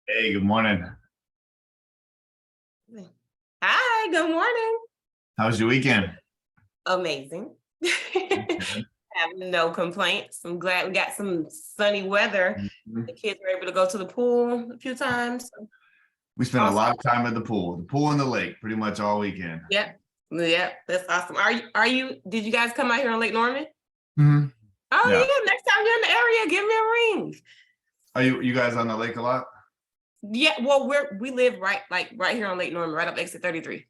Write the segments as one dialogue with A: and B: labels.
A: Hey, good morning.
B: Hi, good morning.
A: How was your weekend?
B: Amazing.
A: Good.
B: Have no complaints. I'm glad we got some sunny weather. The
A: Mhm.
B: kids were able to go to the pool a few times. So
A: We spent a
B: awesome.
A: lot of time at the pool and the lake, pretty much all weekend.
B: Yep. Yep. That's awesome. Did you guys come out here on Lake Norman?
A: hmm Yeah.
B: Oh yeah. Next time you're in the area, give me a ring.
A: Are you guys on the lake a lot?
B: Yeah, well, we live right here on Lake Norman, right up exit 33.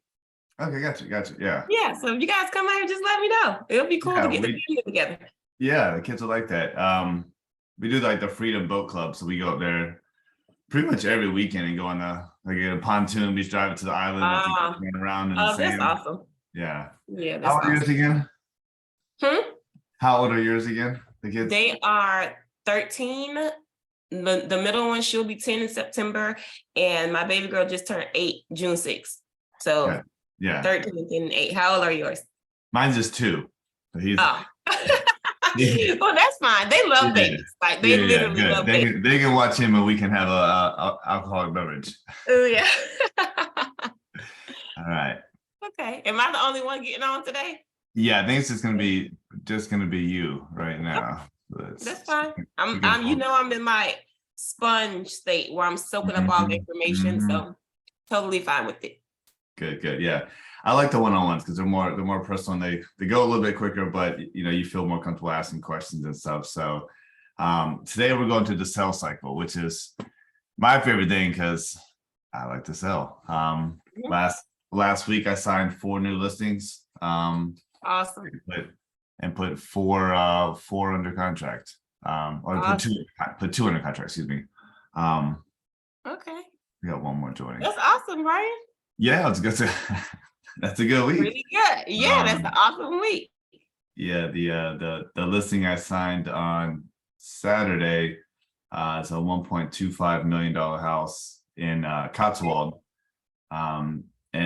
A: Okay, gotcha. Yeah.
B: Yeah, so if you guys come out here, just let me know. It'll be cool to
A: Yeah,
B: get the family together.
A: yeah, the kids will like that. We do like the Freedom Boat Club, so we go up there pretty much every weekend and go on a pontoon, we drive it to the island, let the kids
B: Uh,
A: run around in the
B: oh, that's
A: sand.
B: awesome.
A: Yeah.
B: Yeah,
A: How
B: that's
A: old are yours
B: awesome.
A: again?
B: Hmm?
A: How old are yours again? The kids?
B: They are 13. The middle one, she'll be 10 in September. And my baby girl just turned 8, June 6th.
A: Yeah.
B: So
A: Yeah.
B: 13 and 10 and 8. How old are yours?
A: Mine's just two. So he's
B: Oh. Well, that's fine. They love
A: yeah.
B: babies. Like they
A: Yeah,
B: literally
A: good.
B: love babies.
A: They can watch him and we can have a alcoholic beverage.
B: Oh, yeah.
A: All right.
B: Okay. Am I the only one getting on today?
A: Yeah, I think it's just gonna be you right
B: Okay,
A: now.
B: that's
A: Let's
B: fine.
A: we can hold.
B: I'm in my sponge state where I'm soaking up all the
A: Mhm,
B: information.
A: mhm.
B: So totally fine with it.
A: Good. Yeah. I like the one-on-ones because they're more personal and they go a little bit quicker, but you feel more comfortable asking questions and stuff. So today we're going to the sell cycle, which is my favorite thing because I like to sell.
B: Mhm.
A: Last week I signed 4 new listings.
B: Awesome.
A: And put four under contract. Or
B: Awesome.
A: put two under contract, excuse me. Um,
B: Okay.
A: we got one more joining.
B: That's awesome, right?
A: Yeah, it's good to that's a good week.
B: Really good. Yeah, that's an
A: Um,
B: awesome week.
A: yeah, the listing I signed on Saturday, it's a $1.25 million house in Cotswold. And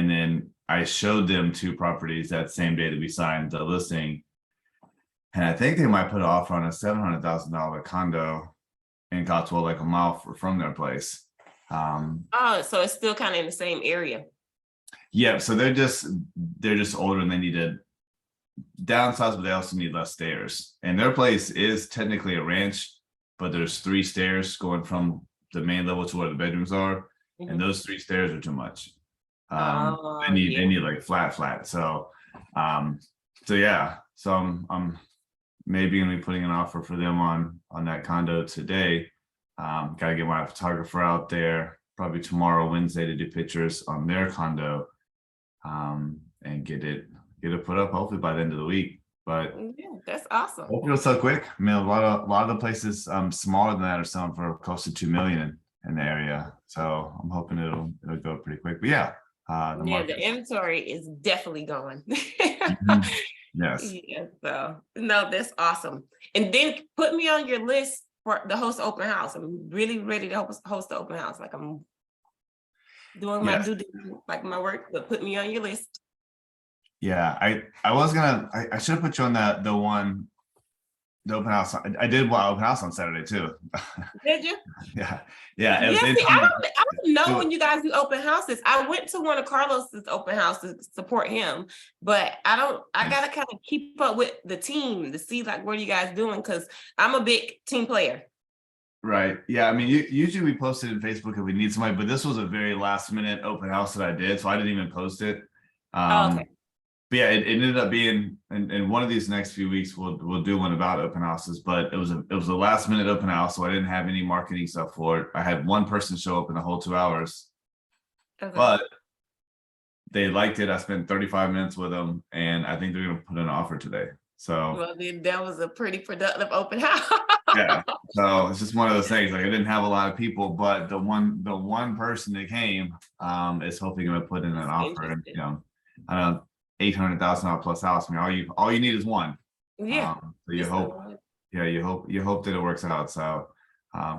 A: then I showed them two properties that same day that we signed the listing. And I think they might put an offer on a $700,000 condo in Cotswold, like a mile from their place.
B: Oh, so it's still kind of in the same area.
A: Yeah, so they're just older and they need to downsize, but they also need less stairs. And their place is technically a ranch, but there's 3 stairs going from the main level to where the bedrooms are, and
B: Mhm.
A: those 3 stairs are too much. They
B: Oh,
A: need they
B: yeah.
A: need like flat. Um, so yeah, so I'm maybe gonna be putting an offer for them on that condo today. Got to get my photographer out there probably tomorrow, Wednesday, to do pictures on their condo, and get it put up hopefully by the end of the week. But
B: Yeah, that's awesome.
A: hopefully it'll sell quick. I mean, a lot of the places smaller than that are selling for close to 2 million in the area. So I'm hoping it'll go pretty quick. But yeah, the
B: Yeah, the
A: market.
B: inventory is definitely going.
A: Mhm. Yes.
B: Yeah, so no, that's awesome. And then put me on your list for the host open house. I'm really ready to host the open house. Like I'm doing my
A: Yes.
B: due diligence, like my work, but put me on your list.
A: Yeah. I should have put you on the open house. I did open house on Saturday too.
B: Did you?
A: Yeah. Yeah.
B: Yeah,
A: They
B: see,
A: told me
B: I don't know
A: it-
B: when you guys do open houses. I went to one of Carlos's open house to support him, but I
A: yes.
B: gotta kind of keep up with the team to see like what are you guys doing because I'm a big team player.
A: Right. Yeah. I mean, usually we post it in Facebook if we need somebody, but this was a very last minute open house that I did, so I didn't even post it.
B: Oh, okay.
A: But yeah, it ended up being in one of these next few weeks we'll do one about open houses, but it was a last minute open house, so I didn't have any marketing stuff for it. I had one person show up in the whole 2 hours,
B: Okay.
A: but they liked it. I spent 35 minutes with them, and I think they're gonna put an offer today. So
B: Well, then that was a pretty productive open house.
A: yeah, so it's just one of those things. Like I didn't have a lot of people, but the one person that came is hoping to put in an
B: It's
A: offer, and
B: interesting.
A: I don't know, $800,000 plus house. I mean, all you need is one.
B: Yeah.
A: So you
B: Just the
A: hope,
B: one.
A: yeah, you hope that it works out. So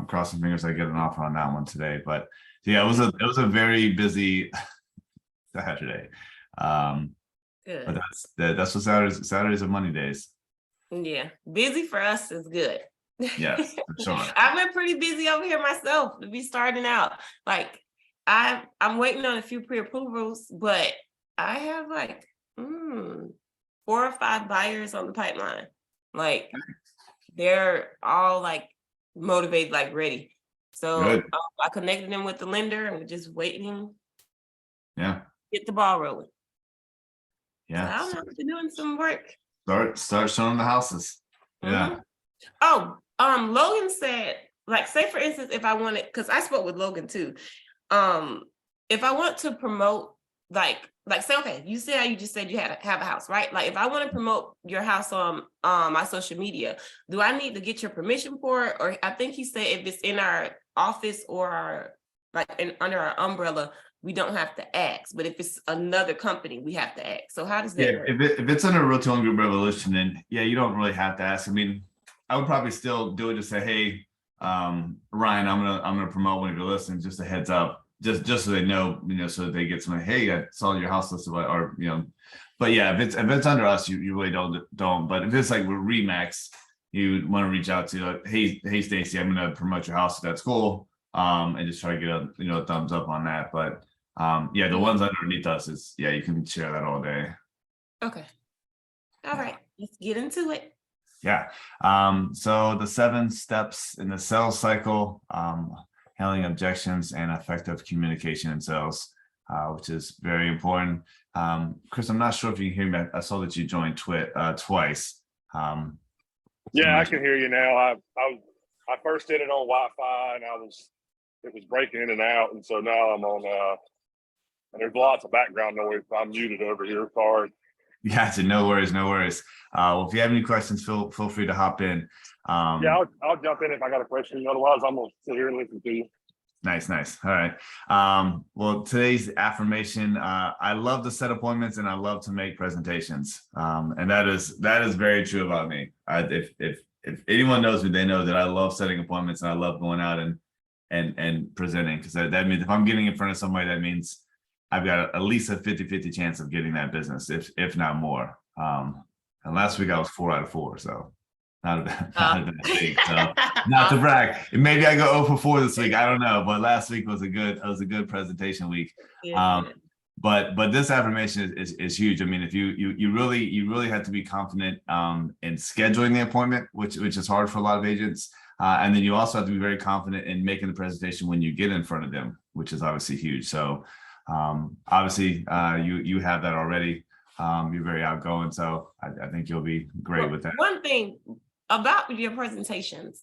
A: crossing fingers I get an offer on that one today. But yeah, it was a very busy Saturday. Um, but
B: Good.
A: that's what Saturdays are money days.
B: Yeah. Busy for us is good.
A: Yes, for sure.
B: I've been pretty busy over here myself to be starting out. Like I'm waiting on a few pre-approvals, but I have like 4 or 5 buyers on the pipeline. Like they're all like motivated, like ready. So
A: Good.
B: I connected them with the lender and we're just waiting,
A: Yeah.
B: get the ball rolling. So
A: Yeah.
B: I don't know, been doing some work.
A: Start showing the houses. Yeah.
B: Mhm. Oh, Logan said, like, say for instance, if I wanted, because I spoke with Logan too. If I want to promote, like say, okay, you said how you just said you had to have a house, right? Like, if I want to promote your house on my social media, do I need to get your permission for it? Or I think he said if it's in our office or our under our umbrella, we don't have to ask. But if it's another company, we have to ask. So how does that
A: Yeah,
B: work?
A: if it's under Realty One Group Revolution, then yeah, you don't really have to ask. I mean, I would probably still do it to say, hey, Ryan, I'm gonna promote one of your listings, just a heads up, just so they know, so that they get some, hey, I saw your house listed, or but yeah, if it's under us, you really don't. But if it's like with Remax, you want to reach out to like, hey Stacy, I'm gonna promote your house, if that's cool, and just try to get a thumbs up on that. But yeah, the ones underneath us is, yeah, you can share that all day.
B: Okay. All right, let's get into it.
A: Yeah. So the 7 steps in the sales cycle, handling objections and effective communication in sales, which is very important. Chris, I'm not sure if you can hear me. I saw that you joined twice.
C: Yeah, I can hear you now. I first did it on Wi-Fi and it was breaking in and out, and so now I'm on and there's lots of background noise. I'm muted over here. Sorry.
A: Yeah, no worries. Well, if you have any questions, feel free to hop in.
C: Yeah, I'll jump in if I got a question. Otherwise, I'm gonna sit here and listen to you.
A: Nice. All right. Well, today's affirmation, I love to set appointments and I love to make presentations. And that is very true about me. If anyone knows me, they know that I love setting appointments and I love going out and presenting, because that means if I'm getting in front of somebody, that means I've got at least a 50-50 chance of getting that business, if not more. And last week I was 4 out of 4, so not a bad week. So not to brag, maybe I go 0 for 4 this week. I don't know, but last week was a good presentation week. But this affirmation is huge. I mean, if you really have to be confident in scheduling the appointment, which is hard for a lot of agents. And then you also have to be very confident in making the presentation when you get in front of them, which is obviously huge. So obviously you have that already. You're very outgoing, so I think you'll be great with that.
B: One thing about your presentations,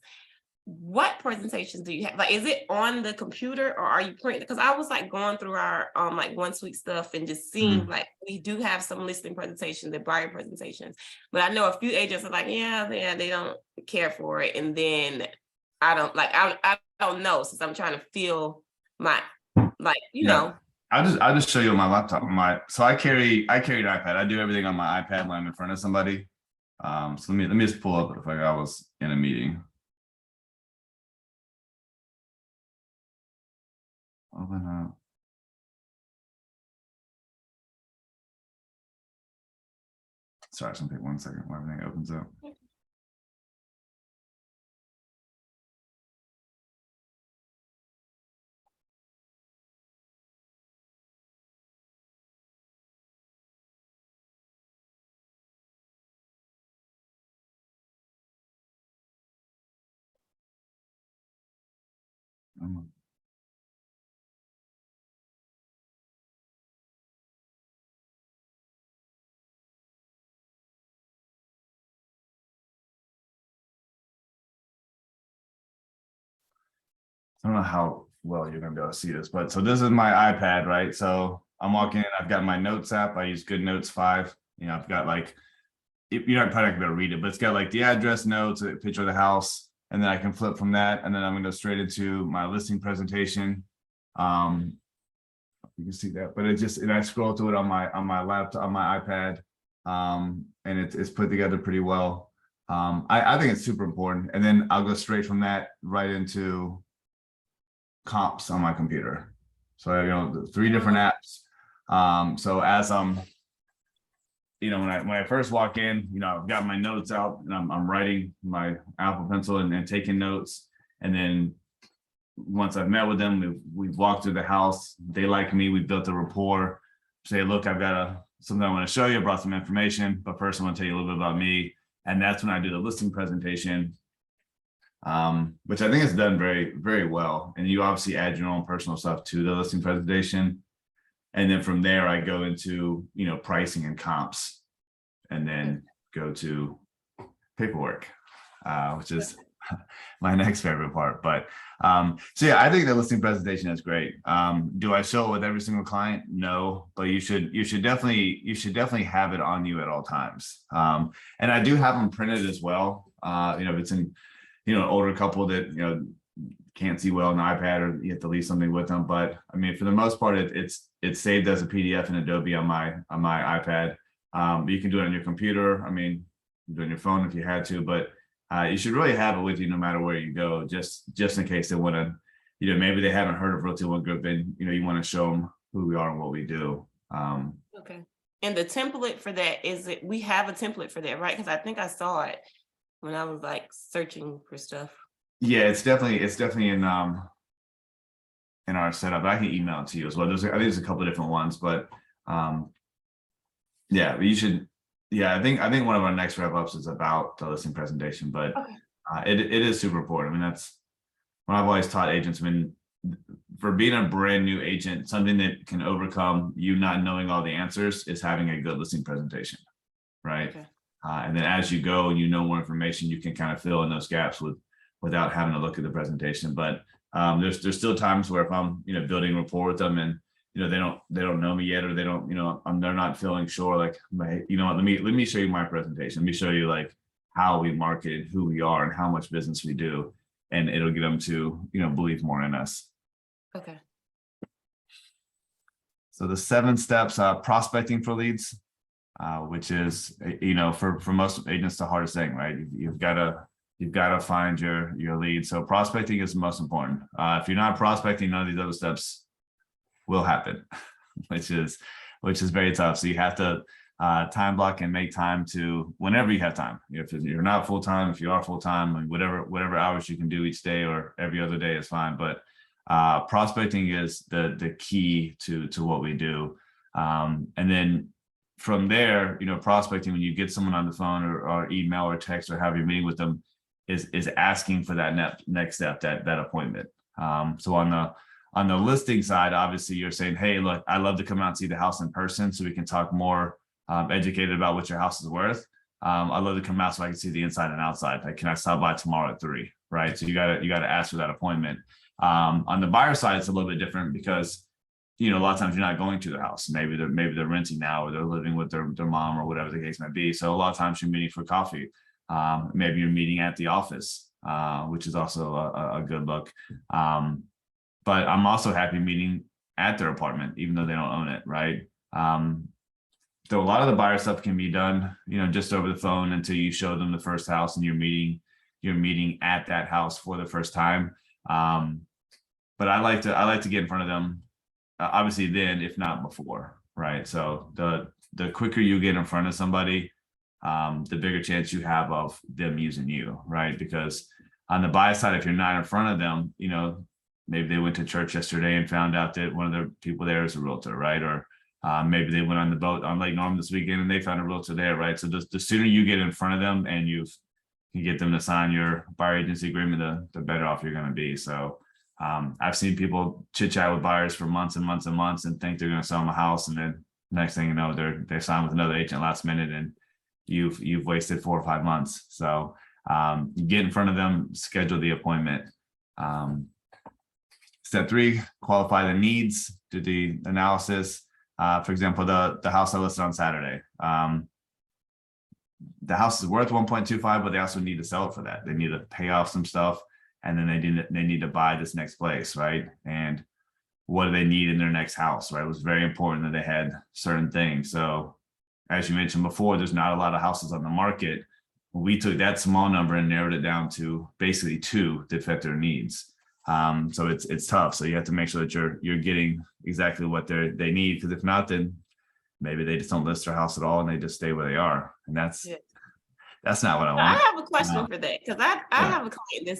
B: what presentations do you have? Like, is it on the computer or are you printing? Because I was like going through our like OneSuite stuff and just seeing like we do have some listing presentations and buyer presentations, but I know a few agents are like, yeah, they don't care for it, and then I don't know, since I'm trying to feel my know.
A: I'll just show you on my laptop. So I carry an iPad. I do everything on my iPad when I'm in front of somebody. So let me just pull up if I was in a meeting. Open up. Sorry, it's gonna take 1 second while everything opens up. I don't know how well you're gonna be able to see this, but so this is my iPad, right? So I'm walking in, I've got my notes app. I use Good Notes 5. I've got like, you're not probably not gonna be able to read it, but it's got like the address, notes, a picture of the house, and then I can flip from that, and then I'm gonna go straight into my listing presentation. You can see that, but and I scroll through it on my laptop, on my iPad, and it's put together pretty well. I think it's super important, and then I'll go straight from that right into comps on my computer. So the 3 different apps. So as I'm when I first walk in, I've got my notes out and I'm writing my Apple Pencil and taking notes. And then once I've met with them, we've walked through the house. They like me. We built a rapport. Say, look, I've got something I want to show you. I brought some information, but first I want to tell you a little bit about me. And that's when I do the listing presentation, which I think is done very, very well. And you obviously add your own personal stuff to the listing presentation. And then from there, I go into, pricing and comps, and then go to paperwork, which is my next favorite part. But so yeah, I think the listing presentation is great. Do I show it with every single client? No, but you should definitely have it on you at all times. And I do have them printed as well. If it's in, an older couple that, can't see well on an iPad, or you have to leave something with them. But I mean, for the most part, it's saved as a PDF in Adobe on my iPad. You can do it on your computer. I mean, do it on your phone if you had to, but you should really have it with you no matter where you go, just in case they want to, maybe they haven't heard of Realty One Group, and you want to show them who we are and what we do.
B: Okay. And the template for that we have a template for that, right? Because I think I saw it when I was like searching for stuff. Yeah,
A: it's definitely in our setup. I can email it to you as well. I think there's a couple of different ones, but yeah, you should. Yeah, I think one of our next wrap ups is about the listing presentation, but
B: okay.
A: It is super important. I mean, that's what I've always taught agents. I mean, for being a brand new agent, something that can overcome you not knowing all the answers is having a good listing presentation, right? Okay. And then as you go and more information, you can kind of fill in those gaps without having to look at the presentation. But there's still times where if I'm building rapport with them and they don't know me yet, or they don't they're not feeling sure, like, let me show you my presentation. Let me show you like how we market, who we are, and how much business we do, and it'll get them to believe more in us.
B: Okay.
A: So the 7 steps: prospecting for leads, which is for most agents the hardest thing, right? You've got to find your lead. So prospecting is the most important. If you're not prospecting, none of these other steps will happen, which is very tough. So you have to time block and make time to whenever you have time. If you're not full time, if you are full time, whatever hours you can do each day or every other day is fine. But prospecting is the key to what we do. And then from there, prospecting, when you get someone on the phone or email or text or have your meeting with them, is asking for that next step, that appointment. So on the listing side, obviously you're saying, hey, look, I'd love to come out and see the house in person so we can talk more educated about what your house is worth. I'd love to come out so I can see the inside and outside. Like, can I stop by tomorrow at 3? Right. So you gotta ask for that appointment. On the buyer side, it's a little bit different because a lot of times you're not going to the house. Maybe they're renting now, or they're living with their mom, or whatever the case might be. So a lot of times you're meeting for coffee. Maybe you're meeting at the office, which is also a good look. But I'm also happy meeting at their apartment, even though they don't own it, right? So a lot of the buyer stuff can be done, just over the phone until you show them the first house and you're meeting at that house for the first time. But I like to get in front of them, obviously then, if not before, right? So the quicker you get in front of somebody, the bigger chance you have of them using you, right? Because on the buy side, if you're not in front of them, maybe they went to church yesterday and found out that one of the people there is a realtor, right? Or maybe they went on the boat on Lake Norman this weekend and they found a realtor there, right? So the sooner you get in front of them and you can get them to sign your buyer agency agreement, the better off you're going to be. So I've seen people chit chat with buyers for months and months and months and think they're going to sell them a house, and then next thing you know, they sign with another agent last minute, and you've wasted 4 or 5 months. So get in front of them, schedule the appointment. Step 3, qualify the needs, do the analysis. For example, the house I listed on Saturday, the house is worth 1.25, but they also need to sell it for that. They need to pay off some stuff, and then they need to buy this next place, right? And what do they need in their next house, right? It was very important that they had certain things. So as you mentioned before, there's not a lot of houses on the market. We took that small number and narrowed it down to basically 2 that fit their needs. So it's tough. So you have to make sure that you're getting exactly what they need, because if not, then maybe they just don't list their house at all and they just stay where they are. And that's
B: Yeah.
A: that's not what I
B: I
A: want.
B: have a question
A: No.
B: for that because I
A: Yeah.
B: have a client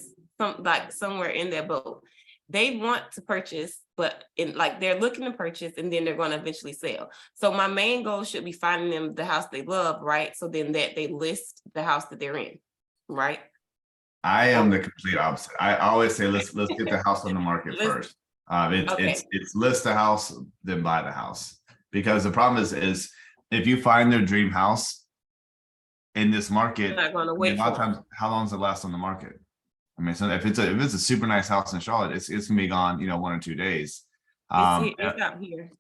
B: that's somewhere in their boat. They want to purchase, but they're looking to purchase and then they're going to eventually sell. So my main goal should be finding them the house they love, right? So then that they list the house that they're in, right?
A: I am the complete opposite. I always say let's get the house on the market
B: Let's-
A: first.
B: Okay.
A: It's list the house, then buy the house. Because the problem is if you find their dream house in this market,
B: You're not going to
A: I mean,
B: wait
A: a lot of
B: for 'em.
A: times, how long does it last on the market? I mean, so if it's a super nice house in Charlotte, it's gonna be gone, 1 or 2 days.
B: It's out here.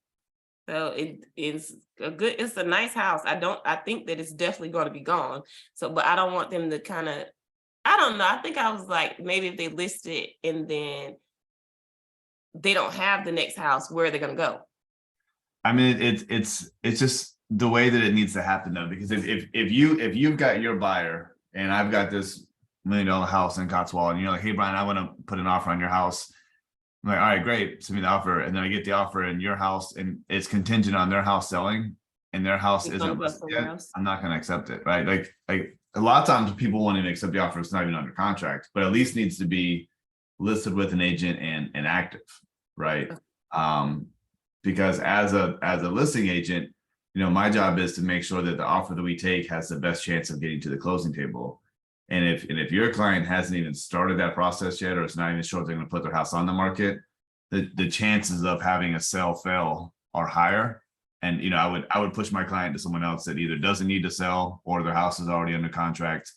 B: So it's a nice house. I think that it's definitely going to be gone. So, but I don't want them to I don't know. I think I was like, maybe if they list it and then they don't have the next house, where are they going to go?
A: I mean, it's just the way that it needs to happen though, because if you've got your buyer and I've got this $1 million house in Cotswold and you're like, hey Brian, I want to put an offer on your house. I'm like, all right, great, send me the offer. And then I get the offer in your house and it's contingent on their house selling and their house
B: It's gonna
A: isn't
B: go
A: listed
B: somewhere
A: yet,
B: else.
A: I'm not gonna accept it, right? Like a lot of times people won't even accept the offer, it's not even under contract, but at least needs to be listed with an agent and active, right? Because as a listing agent, my job is to make sure that the offer that we take has the best chance of getting to the closing table. And if your client hasn't even started that process yet, or it's not even sure if they're going to put their house on the market, the chances of having a sell fail are higher. And I would push my client to someone else that either doesn't need to sell or their house is already under contract.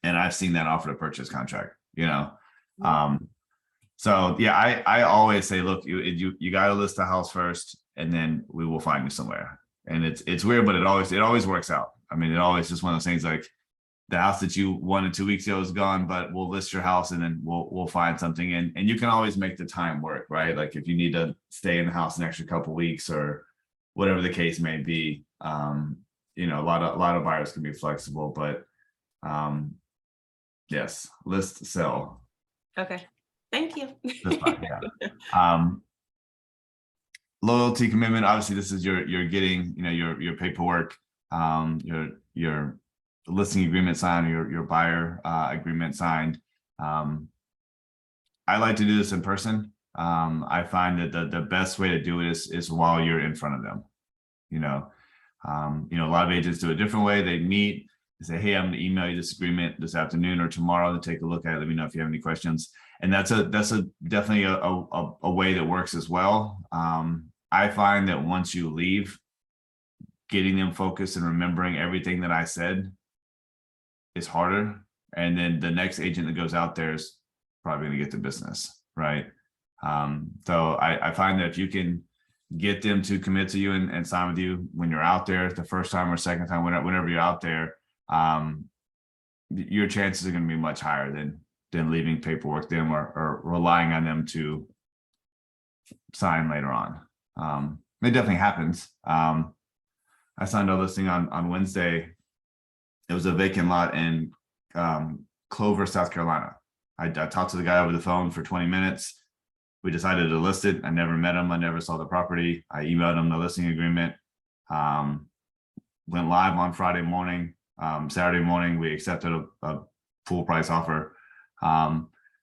A: And I've seen that offer to purchase contract. So yeah, I always say, look, you got to list the house first, and then we will find you somewhere. And it's weird, but it always works out. I mean, it always just one of those things like the house that you wanted 2 weeks ago is gone, but we'll list your house and then we'll find something. And you can always make the time work, right? Like if you need to stay in the house an extra couple weeks or whatever the case may be, a lot of buyers can be flexible, but yes, list, sell.
B: Okay. Thank you.
A: That's fine, yeah. Loyalty commitment. Obviously, this is you're getting your paperwork, your listing agreement signed, your buyer agreement signed. I like to do this in person. I find that the best way to do it is while you're in front of them. A lot of agents do a different way. They meet, they say, hey, I'm going to email you this agreement this afternoon or tomorrow to take a look at it. Let me know if you have any questions. And that's definitely a way that works as well. I find that once you leave, getting them focused and remembering everything that I said is harder. And then the next agent that goes out there is probably going to get the business, right? So I find that if you can get them to commit to you and sign with you when you're out there the first time or second time, whenever you're out there, your chances are going to be much higher than leaving paperwork them or relying on them to sign later on. It definitely happens. I signed a listing on Wednesday. It was a vacant lot in Clover, South Carolina. I talked to the guy over the phone for 20 minutes. We decided to list it. I never met him. I never saw the property. I emailed him the listing agreement. Went live on Friday morning. Saturday morning, we accepted a full price offer.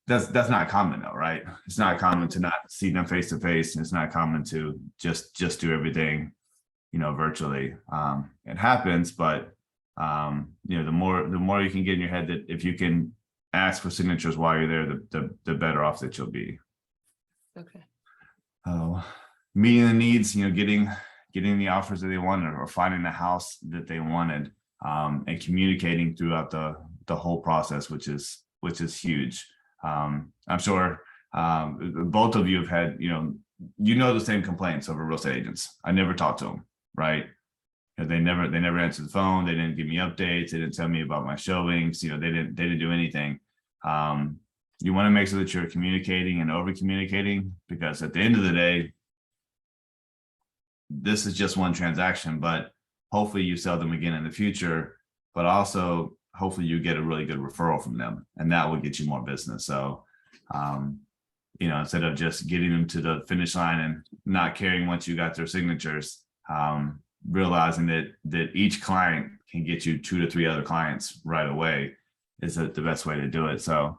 A: That's not common though, right? It's not common to not see them face to face. It's not common to just do everything, virtually. It happens, but the more you can get in your head that if you can ask for signatures while you're there, the better off that you'll be.
B: Okay.
A: Meeting the needs, getting the offers that they wanted or finding the house that they wanted, and communicating throughout the whole process, which is huge. I'm sure both of you have had, the same complaints over real estate agents. I never talked to them, right? They never answered the phone. They didn't give me updates. They didn't tell me about my showings. They didn't do anything. You want to make sure that you're communicating and over communicating, because at the end of the day, this is just one transaction, but hopefully you sell them again in the future, but also hopefully you get a really good referral from them, and that will get you more business. So, instead of just getting them to the finish line and not caring once you got their signatures, realizing that each client can get you 2 to 3 other clients right away is the best way to do it. So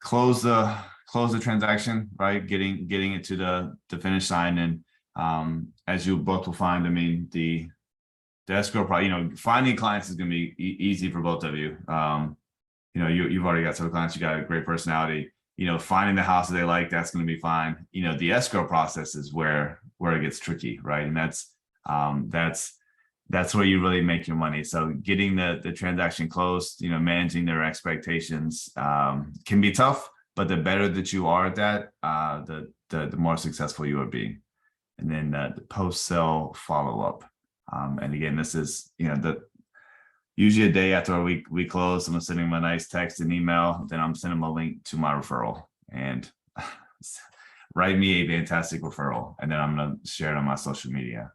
A: close the transaction, right? Getting it to the finish line. And as you both will find, I mean, the escrow, finding clients is going to be easy for both of you. You've already got some clients, you got a great personality, finding the house that they like, that's going to be fine. The escrow process is where it gets tricky, right? And that's where you really make your money. So getting the transaction closed, managing their expectations can be tough, but the better that you are at that, the more successful you will be. And then the post-sale follow-up. And again, this is, usually a day after we close, I'm sending them a nice text and email, then I'm sending them a link to my referral and write me a fantastic referral. And then I'm going to share it on my social media.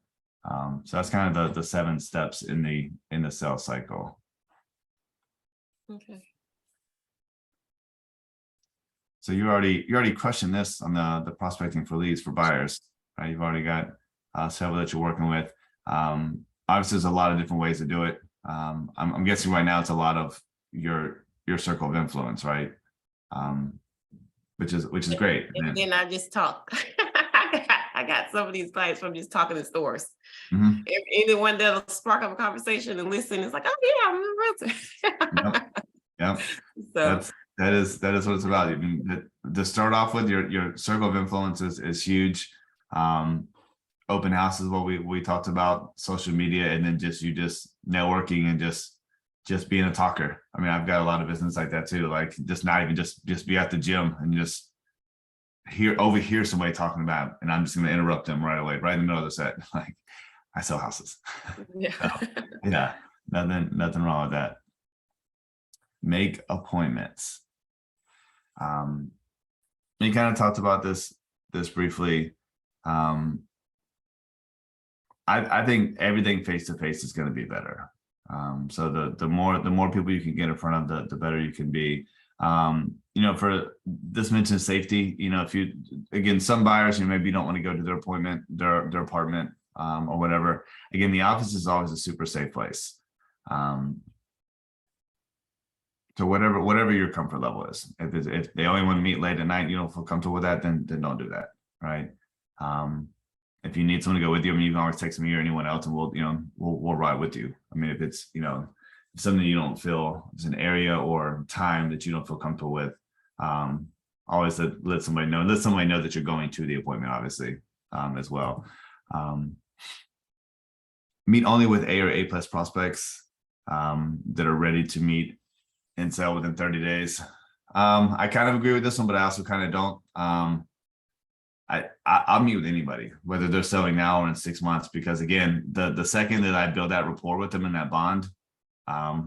A: So that's kind of the 7 steps in the sales cycle.
B: Okay.
A: So you're already crushing this on the prospecting for leads for buyers, right? You've already got several that you're working with. Obviously, there's a lot of different ways to do it. I'm guessing right now it's a lot of your circle of influence, right? Which is great.
B: And then I just talk. I got some of these clients from just talking in stores.
A: Mm-hmm.
B: Anyone that'll spark up a conversation and listen, it's like, oh yeah, I'm a realtor.
A: Yep.
B: So
A: that is what it's about. To start off with, your circle of influence is huge. Open house is what we talked about, social media, and then just networking and just being a talker. I mean, I've got a lot of business like that too. Like just not even just be at the gym and just overhear somebody talking about, and I'm just going to interrupt them right away, right in the middle of the set. Like, I sell houses.
B: yeah.
A: So, yeah, nothing wrong with that. Make appointments. You kind of talked about this briefly. I think everything face-to-face is going to be better. So the more people you can get in front of, the better you can be. For this mentioned safety, if you, again, some buyers, maybe you don't want to go to their appointment, their apartment, or whatever. Again, the office is always a super safe place. So whatever your comfort level is, if they only want to meet late at night, you don't feel comfortable with that, then don't do that, right? If you need someone to go with you, I mean, you can always text me or anyone else, and we'll ride with you. I mean, if it's something you don't feel is an area or time that you don't feel comfortable with, always let somebody know. Let somebody know that you're going to the appointment, obviously, as well. Meet only with A or A+ prospects that are ready to meet and sell within 30 days. I kind of agree with this one, but I also kind of don't. I'll meet with anybody, whether they're selling now or in 6 months, because again, the second that I build that rapport with them in that bond,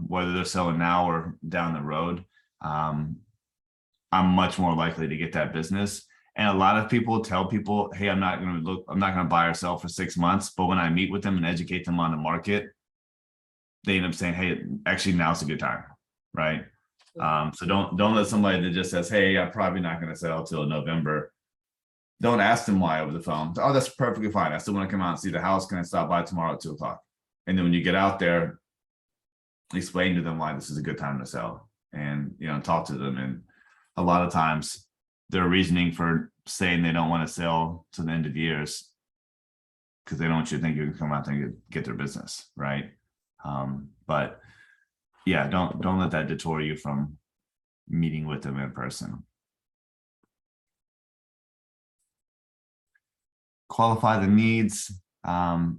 A: whether they're selling now or down the road, I'm much more likely to get that business. And a lot of people tell people, hey, I'm not going to buy or sell for 6 months. But when I meet with them and educate them on the market, they end up saying, hey, actually now's a good time. Right. So don't let somebody that just says, hey, I'm probably not going to sell till November. Don't ask them why over the phone. Oh, that's perfectly fine. I still want to come out and see the house. Can I stop by tomorrow at 2:00? And then when you get out there, explain to them why this is a good time to sell, and talk to them. And a lot of times their reasoning for saying they don't want to sell to the end of the year is because they don't want you to think you can come out there and get their business, right? But yeah, don't let that detour you from meeting with them in person. Qualify the needs.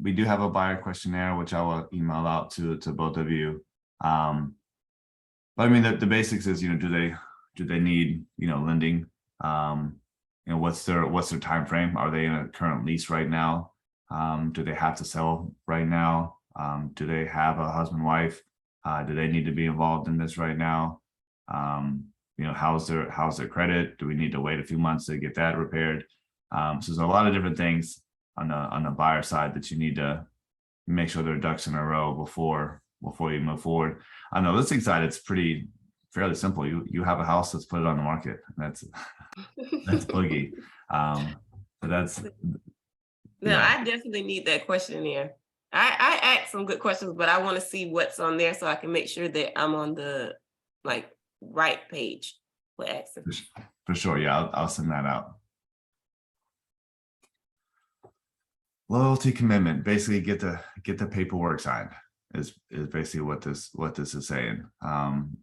A: We do have a buyer questionnaire, which I will email out to both of you. But I mean, the basics is, do they need, lending? What's their time frame? Are they in a current lease right now? Do they have to sell right now? Do they have a husband, wife? Do they need to be involved in this right now? How's their credit? Do we need to wait a few months to get that repaired? So there's a lot of different things on the buyer side that you need to make sure their ducks in a row before you move forward. On the listing side, it's fairly simple. You have a house, let's put it on the market. That's boogie. But
B: No,
A: Yeah.
B: I definitely need that questionnaire. I asked some good questions, but I want to see what's on there so I can make sure that I'm on the like right page for asking.
A: For sure. Yeah, I'll send that out. Loyalty commitment, basically get the paperwork signed is basically what this is saying. And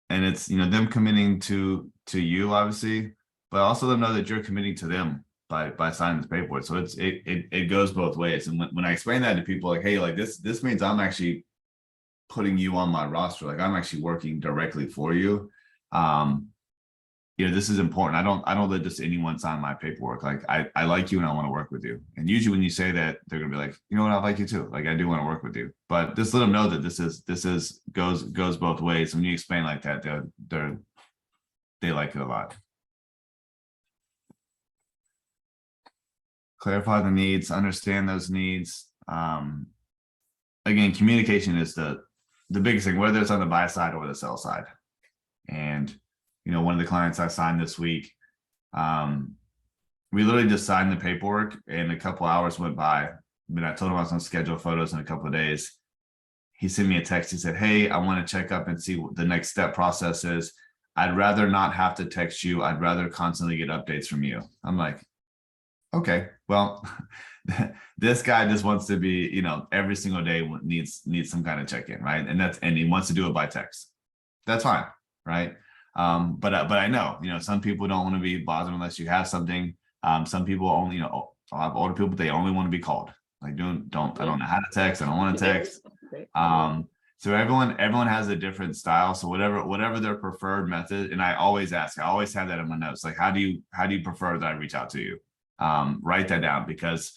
A: it's, them committing to you, obviously, but also them know that you're committing to them by signing this paperwork. So it goes both ways. And when I explain that to people, like, hey, like this means I'm actually putting you on my roster, like I'm actually working directly for you. This is important. I don't let just anyone sign my paperwork. Like I like you and I want to work with you. And usually when you say that, they're gonna be like, you know what, I like you too. Like I do want to work with you. But just let them know that this goes both ways. When you explain like that, they like it a lot. Clarify the needs, understand those needs. Again, communication is the biggest thing, whether it's on the buy side or the sell side. And one of the clients I signed this week, we literally just signed the paperwork and a couple hours went by. But I told him I was going to schedule photos in a couple of days. He sent me a text. He said, hey, I want to check up and see what the next step process is. I'd rather not have to text you. I'd rather constantly get updates from you. I'm like, okay, well, this guy just wants to be, every single day needs some kind of check-in, right? And he wants to do it by text. That's fine, right? But I know, some people don't want to be bothered unless you have something. Some people only, a lot of older people, they only want to be called. Like I don't know how to text. I don't want to text. So everyone has a different style. So whatever their preferred method, and I always ask, I always have that in my notes. Like, how do you prefer that I reach out to you? Write that down because,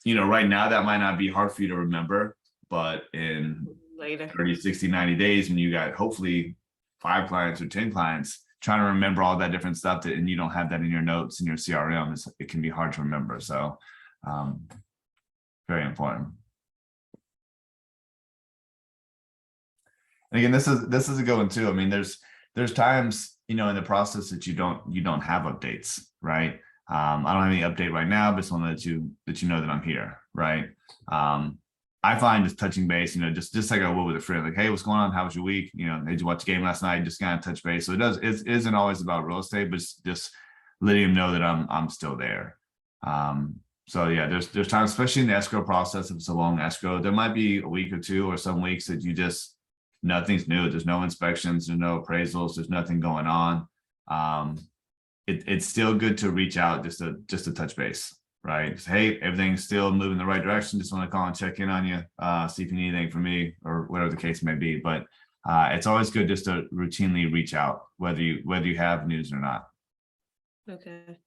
A: right now that might not be hard for you to remember, but in
B: Later
A: 30, 60, 90 days, when you got hopefully 5 clients or 10 clients, trying to remember all that different stuff and you don't have that in your notes in your CRM, it can be hard to remember. So very important. And again, this is a good one too. I mean, there's times, in the process that you don't have updates, right? I don't have any update right now, but just want to let you know that I'm here, right? I find just touching base, just like I would with a friend, like, hey, what's going on? How was your week? Did you watch the game last night? Just kind of touch base. So it isn't always about real estate, but just letting them know that I'm still there. So yeah, there's times, especially in the escrow process, if it's a long escrow, there might be a week or two or some weeks that nothing's new. There's no inspections, there's no appraisals, there's nothing going on. It's still good to reach out just to touch base, right? Just, hey, everything's still moving in the right direction. Just want to call and check in on you, see if you need anything from me or whatever the case may be. But it's always good just to routinely reach out, whether you have news or not.
B: Okay.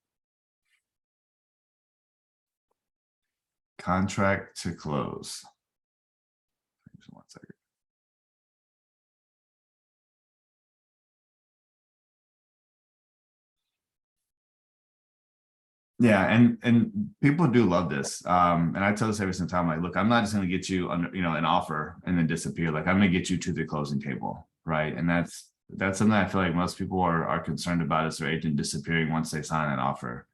A: Contract to close. Just 1 second. Yeah, and people do love this. And I tell this every single time, like, look, I'm not just going to get you an offer and then disappear. Like I'm going to get you to the closing table, right? And that's something I feel like most people are concerned about, is their agent disappearing once they sign an offer.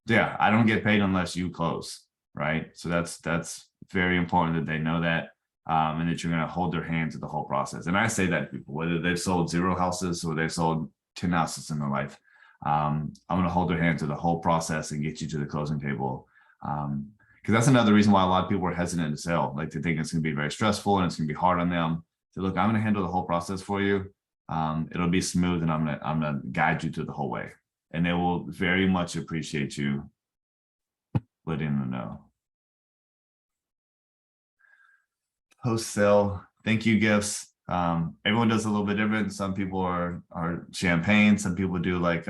A: Yeah, I don't get paid unless you close, right? So that's very important that they know that, and that you're going to hold their hand through the whole process. And I say that to people, whether they've sold 0 houses or they've sold 10 houses in their life. I'm going to hold their hand through the whole process and get you to the closing table. Because that's another reason why a lot of people are hesitant to sell. Like they think it's going to be very stressful and it's going to be hard on them. So look, I'm going to handle the whole process for you. It'll be smooth, and I'm going to guide you through the whole way. And they will very much appreciate you letting them know. Post-sale thank you gifts. Everyone does a little bit different. Some people are champagne. Some people do like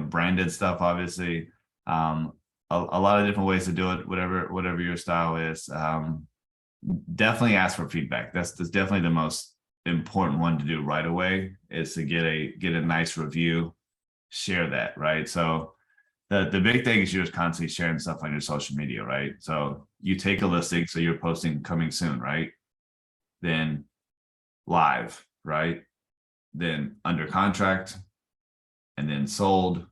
A: branded stuff, obviously. A lot of different ways to do it, whatever your style is. Definitely ask for feedback. That's definitely the most important one to do right away, is to get a nice review, share that, right? So the big thing is you're just constantly sharing stuff on your social media, right? So you take a listing, so you're posting coming soon, right? Then live, right? Then under contract, and then sold,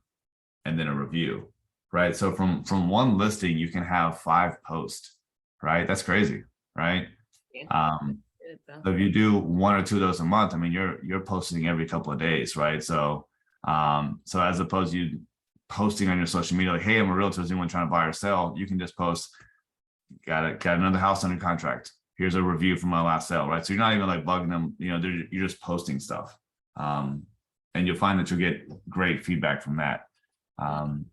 A: and then a review, right? So from one listing, you can have 5 posts, right? That's crazy, right?
B: Yeah. Good, though.
A: So if you do 1 or 2 of those a month, I mean, you're posting every couple of days, right? So so as opposed to you posting on your social media, like, hey, I'm a realtor, is anyone trying to buy or sell? You can just post, got another house under contract. Here's a review from my last sale, right? So you're not even like bugging them, you know, you're just posting stuff. And you'll find that you'll get great feedback from that. Go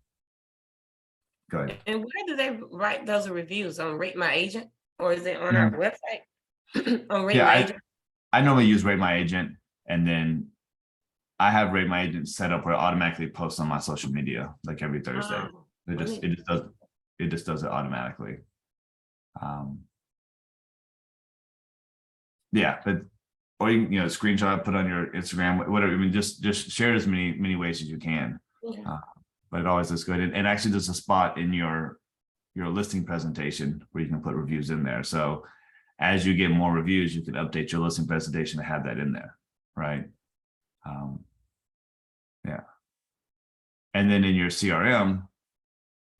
A: ahead.
B: And where do they write those reviews? On Rate My Agent, or is it on our website? On Rate My Agent.
A: I normally use Rate My Agent, and then I have Rate My Agent set up where it automatically posts on my social media like every Thursday.
B: Oh,
A: It just does it automatically. Yeah, but or you know, screenshot, put on your Instagram, whatever. I mean, just share it as many ways as you can.
B: Yeah.
A: But it always looks good. And actually, there's a spot in your listing presentation where you can put reviews in there. So as you get more reviews, you can update your listing presentation to have that in there, right? Yeah. And then in your CRM,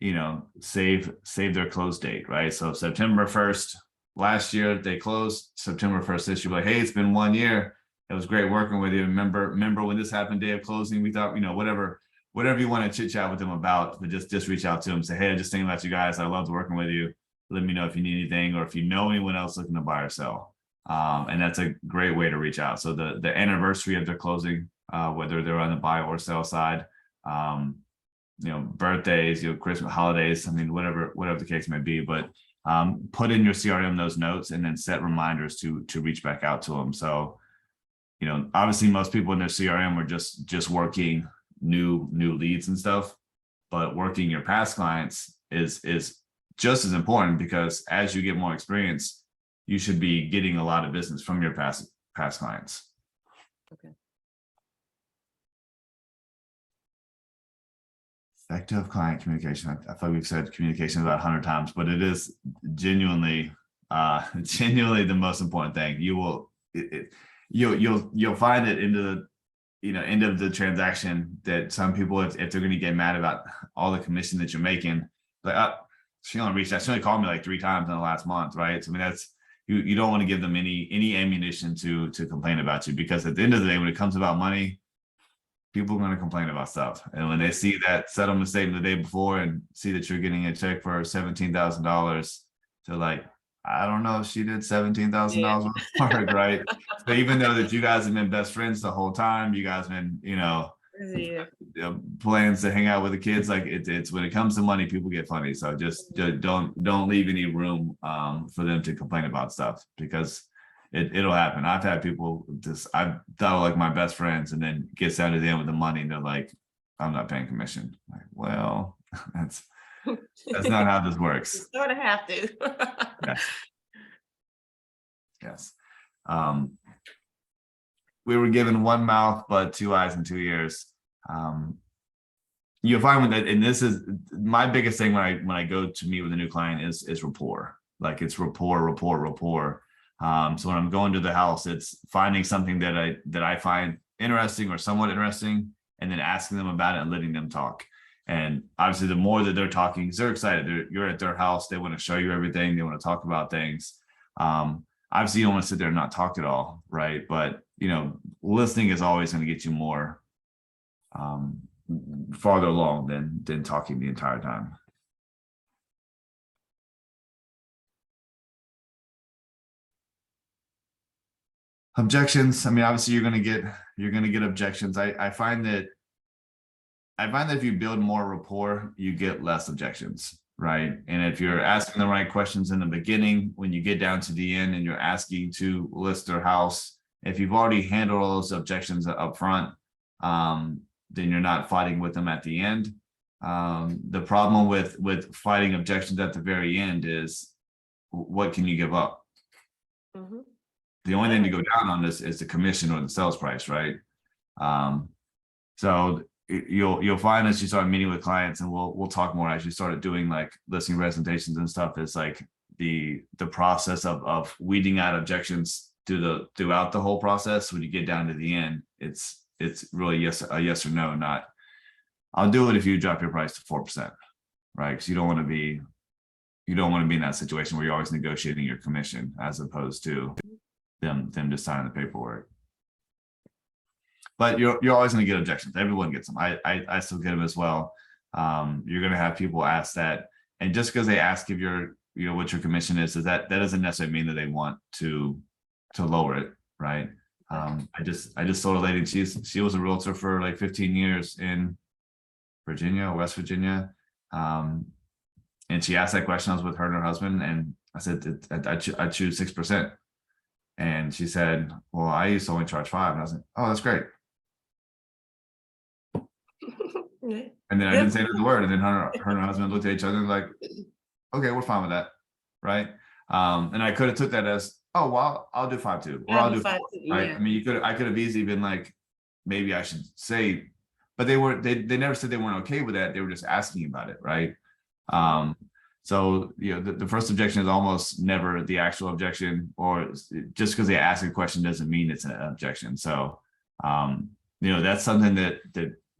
A: you know, save their close date, right? So September 1st, last year they closed. September 1st this year, like, hey, it's been 1 year. It was great working with you. Remember when this happened, day of closing, we thought, you know, whatever you want to chit chat with them about, but just reach out to them, say, hey, I just thinking about you guys. I loved working with you. Let me know if you need anything, or if you know anyone else looking to buy or sell. And that's a great way to reach out. So the anniversary of their closing, whether they're on the buy or sell side, you know, birthdays, you know, Christmas, holidays, I mean, whatever the case may be, but put in your CRM those notes and then set reminders to reach back out to them. So, you know, obviously most people in their CRM are just working new leads and stuff, but working your past clients is just as important, because as you get more experience, you should be getting a lot of business from your past clients.
B: Okay.
A: Effective client communication. I thought we've said communication about 100 times, but it is genuinely the most important thing. You'll find it into the, you know, end of the transaction that some people, if they're going to get mad about all the commission that you're making, like, she only reached out, she only called me like 3 times in the last month, right? So I mean, that's, you don't want to give them any ammunition to complain about you, because at the end of the day, when it comes about money, people are going to complain about stuff. And when they see that settlement statement the day before and see that you're getting a check for $17,000, they're like, I don't know if she did $17,000 worth of work, right? So even though that you guys have been best friends the whole time, you guys have been, you know, plans to hang out with the kids, like it's when it comes to money, people get funny. So just don't leave any room for them to complain about stuff, because it'll happen. I've had people I thought like my best friends, and then gets down to the end with the money and they're like, I'm not paying commission. Like, well, that's not how this works.
B: You sort of have to.
A: Yes. We were given one mouth, but 2 eyes and 2 ears. You'll find when that, and this is my biggest thing when I go to meet with a new client is rapport. Like, it's rapport. So when I'm going to the house, it's finding something that I find interesting or somewhat interesting, and then asking them about it and letting them talk. And obviously, the more that they're talking, they're excited. You're at their house. They want to show you everything. They want to talk about things. Obviously, you don't want to sit there and not talk at all, right? But, you know, listening is always going to get you more farther along than talking the entire time. Objections. I mean, obviously, you're going to get objections. I find that if you build more rapport, you get less objections, right? And if you're asking the right questions in the beginning, when you get down to the end and you're asking to list their house, if you've already handled all those objections up front, then you're not fighting with them at the end. The problem with fighting objections at the very end is, what can you give up?
B: Mm-hmm.
A: The only thing to go down on this is the commission or the sales price, right? So you'll find as you start meeting with clients, and we'll talk more as you started doing like listing presentations and stuff, is like the process of weeding out objections throughout the whole process. When you get down to the end, it's really a yes or no, not I'll do it if you drop your price to 4%. right? Because you don't want to be in that situation where you're always negotiating your commission as opposed to them just signing the paperwork. But you're always going to get objections. Everyone gets them. I still get them as well. You're going to have people ask that, and just because they ask if what your commission is that doesn't necessarily mean that they want to lower it, right? I just sold a lady. She was a realtor for like 15 years in Virginia, West Virginia, and she asked that question. I was with her and her husband, and I said I choose 6%, and she said, "Well, I used to only charge 5%," and I was like, "Oh, that's great." And then I didn't say another word, and then her and her husband looked at each other and like, "Okay, we're fine with that," right? And I could have took that as, "Oh, well, I'll do 5 too," or I'll do 4, right?
B: Yeah.
A: I mean, I could have easily been like, maybe I should say, but they never said they weren't okay with that. They were just asking about it, right? So the first objection is almost never the actual objection, or just because they ask a question doesn't mean it's an objection. So that's something that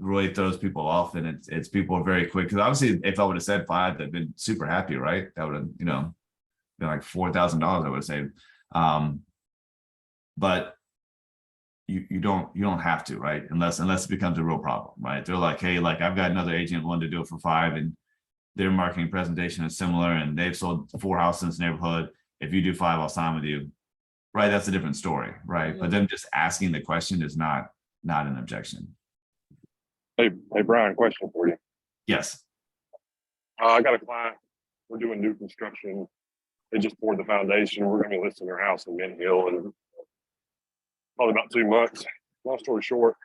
A: really throws people off, and it's people are very quick, because obviously if I would have said 5, they've been super happy, right? That would have been like $4,000 I would have saved. But you don't have to, right? Unless it becomes a real problem, right? They're like, hey, like I've got another agent wanting to do it for 5, and their marketing presentation is similar, and they've sold 4 houses in this neighborhood. If you do 5, I'll sign with you, right? That's a different story, right? But them just asking the question is not an objection.
C: Hey, Brian, question for you.
A: Yes.
C: I got a client. We're doing new construction. They just poured the foundation. We're going to be listing their house in Mint Hill in probably about 2 months. Long story short,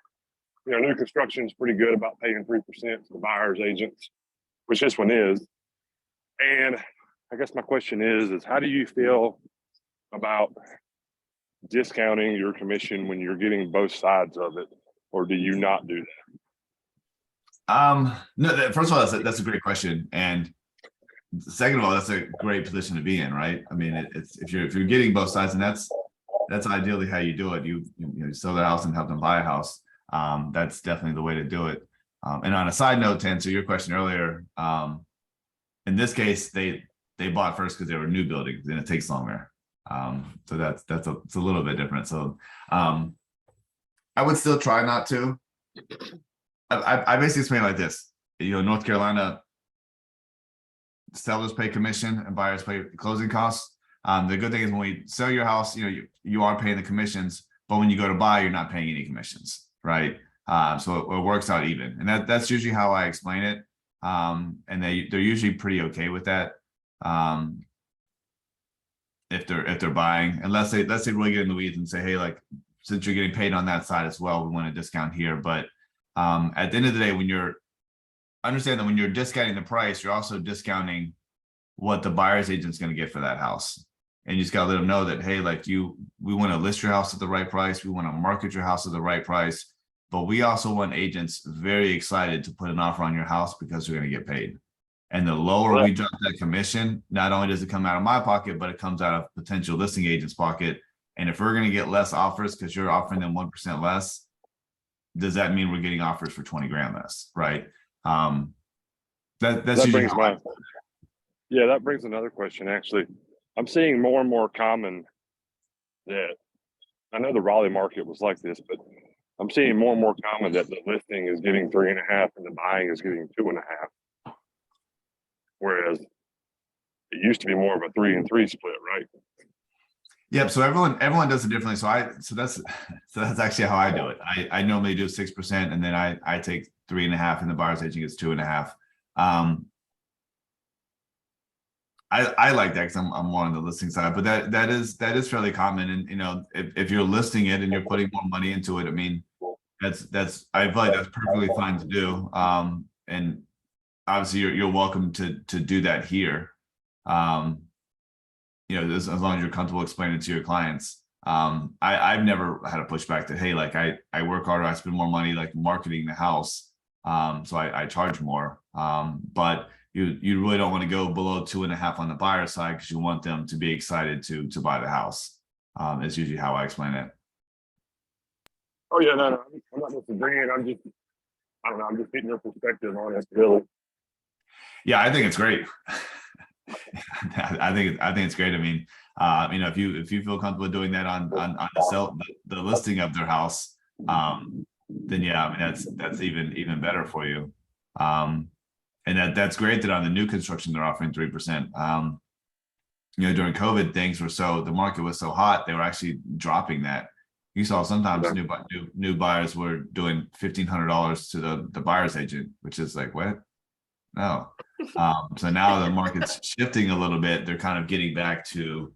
C: new construction is pretty good about paying 3% to the buyer's agents, which this one is. And I guess my question is how do you feel about discounting your commission when you're getting both sides of it, or do you not do that?
A: No, first of all, that's a great question. And second of all, that's a great position to be in, right? I mean, it's if you're getting both sides, and that's ideally how you do it. You sell the house and help them buy a house. That's definitely the way to do it. And on a side note, to answer your question earlier, in this case, they bought first because they were new buildings, and it takes longer. So it's a little bit different. So I would still try not to. I basically explain it like this. North Carolina, sellers pay commission and buyers pay closing costs. The good thing is when we sell your house, you are paying the commissions, but when you go to buy, you're not paying any commissions, right? So it works out even, and that's usually how I explain it. And they're usually pretty okay with that. If they're buying, unless they really get in the weeds and say, hey, like, since you're getting paid on that side as well, we want a discount here. But at the end of the day, understand that when you're discounting the price, you're also discounting what the buyer's agent's going to get for that house. And you just got to let them know that, hey, like we want to list your house at the right price. We want to market your house at the right price. But we also want agents very excited to put an offer on your house because you're going to get paid. And the lower we drop that commission, not only does it come out of my pocket, but it comes out of potential listing agent's pocket. And if we're going to get less offers because you're offering them 1% less, does that mean we're getting offers for 20 grand less, right? That
C: brings another question. Actually, I'm seeing more and more common that, I know the Raleigh market was like this, but I'm seeing more and more common that the listing is getting 3.5 and the buying is getting 2.5. Whereas it used to be more of a 3 and 3 split, right?
A: Yep. So everyone does it differently. So that's actually how I do it. I normally do 6%, and then I take 3.5, and the buyer's agent gets 2.5. I like that because I'm more on the listing side, but that is fairly common. And if you're listing it and you're putting more money into it, I mean, I feel like that's perfectly fine to do. And obviously you're welcome to do that here. As long as you're comfortable explaining it to your clients. I've never had a pushback that, hey, like I work harder, I spend more money like marketing the house. So I charge more. But you really don't want to go below 2.5 on the buyer side because you want them to be excited to buy the house. Is usually how I explain it.
C: Oh yeah, no, I'm not disagreeing. I'm just getting your perspective on it, really.
A: Yeah, I think it's great. I think it's great. I mean, if you feel comfortable doing that on the listing of their house, then yeah, I mean that's even better for you. And that's great that on the new construction they're offering 3%. During COVID, the market was so hot, they were actually dropping that. You saw sometimes new buyers were doing $1,500 to the buyer's agent, which is like, what? No. So now the market's shifting a little bit. They're kind of getting back to,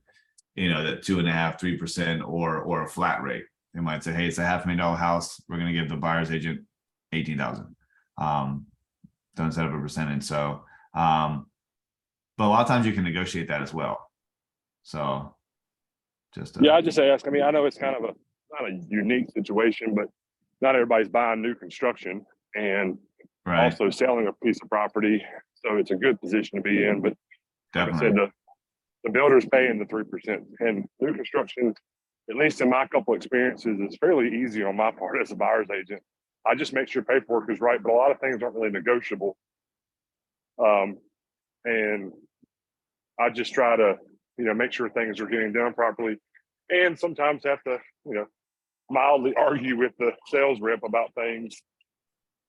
A: that 2.5%, 3% or a flat rate. They might say, hey, it's a $500,000 house. We're going to give the buyer's agent 18,000. Don't set up a percentage. So, but a lot of times you can negotiate that as well. So
C: I just ask. I mean, I know it's kind of not a unique situation, but not everybody's buying new construction and also selling a piece of property. So it's a good position to be in. But
A: definitely.
C: like I said, the builder's paying the 3%, and new construction, at least in my couple experiences, is fairly easy on my part as a buyer's agent. I just make sure paperwork is right, but a lot of things aren't really negotiable. And I just try to, make sure things are getting done properly, and sometimes have to, mildly argue with the sales rep about things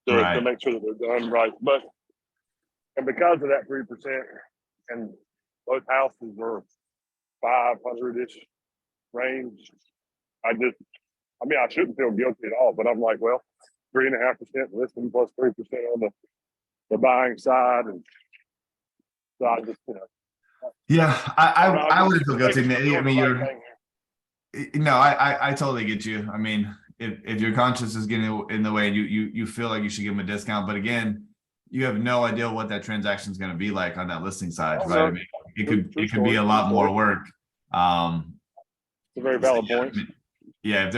C: to make sure that they're done right. And because of that 3%, and both houses were 500-ish range, I shouldn't feel guilty at all, but I'm like, well, 3.5% listing plus 3% on the buying side. And so I just,
A: yeah, I wouldn't feel guilty. I mean, I totally get you. I mean, if your conscience is getting in the way and you feel like you should give them a discount, but again, you have no idea what that transaction is going to be like on that listing side, right? I mean, it could be a lot more work.
C: It's a very valid point.
A: Yeah,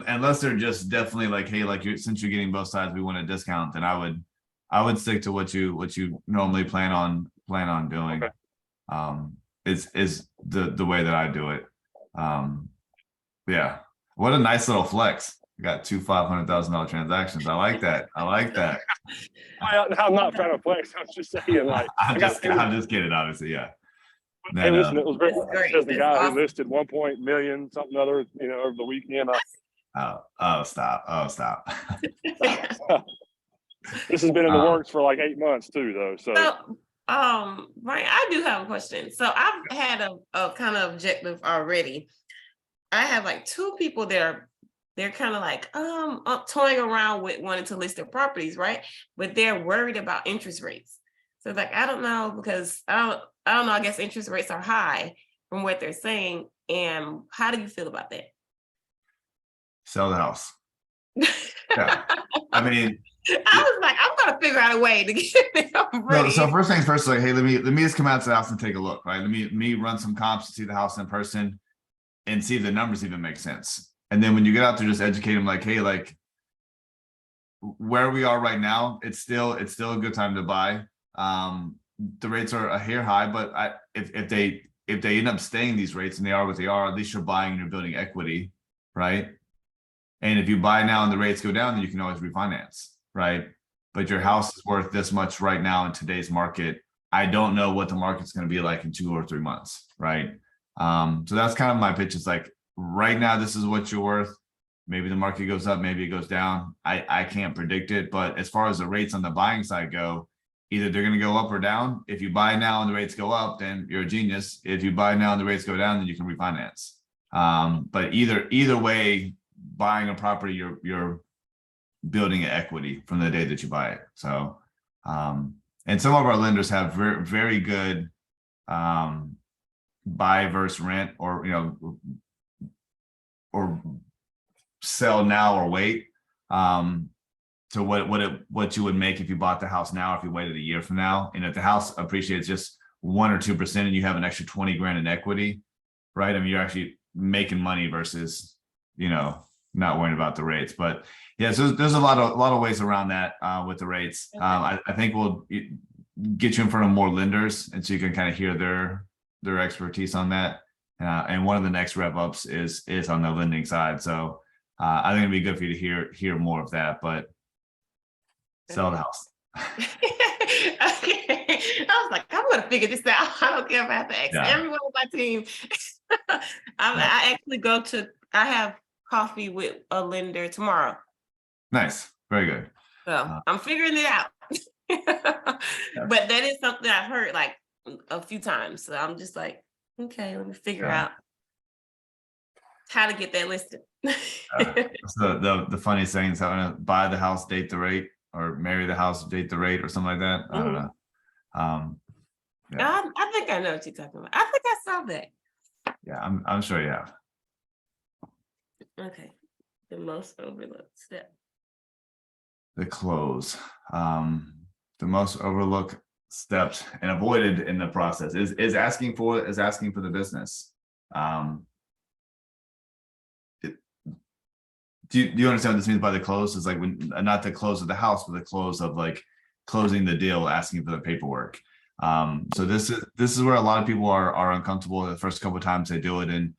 A: unless they're just definitely like, hey, since you're getting both sides, we want a discount, then I would stick to what you normally plan on doing.
C: Okay.
A: Is the way that I do it. Yeah, what a nice little flex. You got two $500,000 transactions. I like that.
C: I'm not trying to flex. I'm just saying, like,
A: I'm just kidding, obviously. Yeah.
C: Hey, listen, it was very because the guy who listed 1 million something other, over the weekend.
A: Stop.
C: This has been in the works for like 8 months too, though. So
B: Brian, I do have a question. So I've had a kind of objective already. I have like 2 people there. They're kind of like toying around with wanting to list their properties, right? But they're worried about interest rates. So like, I don't know, because I don't know. I guess interest rates are high from what they're saying. And how do you feel about that?
A: Sell the house. Yeah, I mean,
B: I was like, I'm gonna figure out a way to get them ready.
A: So first things first, like, hey, let me just come out to the house and take a look, right? Let me run some comps to see the house in person and see if the numbers even make sense. And then when you get out there, just educate them, like, hey, like, where we are right now, it's still a good time to buy. The rates are a hair high, but if they end up staying these rates and they are what they are, at least you're buying and you're building equity, right? And if you buy now and the rates go down, then you can always refinance, right? But your house is worth this much right now in today's market. I don't know what the market's going to be like in 2 or 3 months, right? So that's kind of my pitch. It's like, right now, this is what you're worth. Maybe the market goes up, maybe it goes down. I can't predict it, but as far as the rates on the buying side go, either they're going to go up or down. If you buy now and the rates go up, then you're a genius. If you buy now and the rates go down, then you can refinance. But either way, buying a property, you're building an equity from the day that you buy it. So, and some of our lenders have very, very good buy versus rent, or or sell now or wait. To what you would make if you bought the house now, if you waited a year from now, and if the house appreciates just 1 or 2% and you have an extra 20 grand in equity, right? I mean, you're actually making money versus, not worrying about the rates. But yeah, so there's a lot of ways around that with the rates. Okay. I think we'll get you in front of more lenders, and so you can kind of hear their expertise on that. And one of the next rev ups is on the lending side. So I think it'd be good for you to hear more of that, but sell the house.
B: I was like, I'm gonna figure this out. I don't care if I have to ask
A: Yeah.
B: everyone on my team. I actually I have coffee with a lender tomorrow.
A: Nice. Very good.
B: So I'm figuring it out. But that is something I've heard like a few times. So I'm just like, okay, let me figure out how to get that listed.
A: So the funniest thing is having to buy the house, date the rate, or marry the house, date the rate, or something like that. I don't know.
B: I think I know what you're talking about. I think I saw that.
A: Yeah, I'm sure you have.
B: Okay. The most overlooked step.
A: The close. The most overlooked steps and avoided in the process is asking for the business. Do you understand what this means by the close? Is like when not the close of the house, but the close of like closing the deal, asking for the paperwork. So this is where a lot of people are uncomfortable the first couple of times they do it. And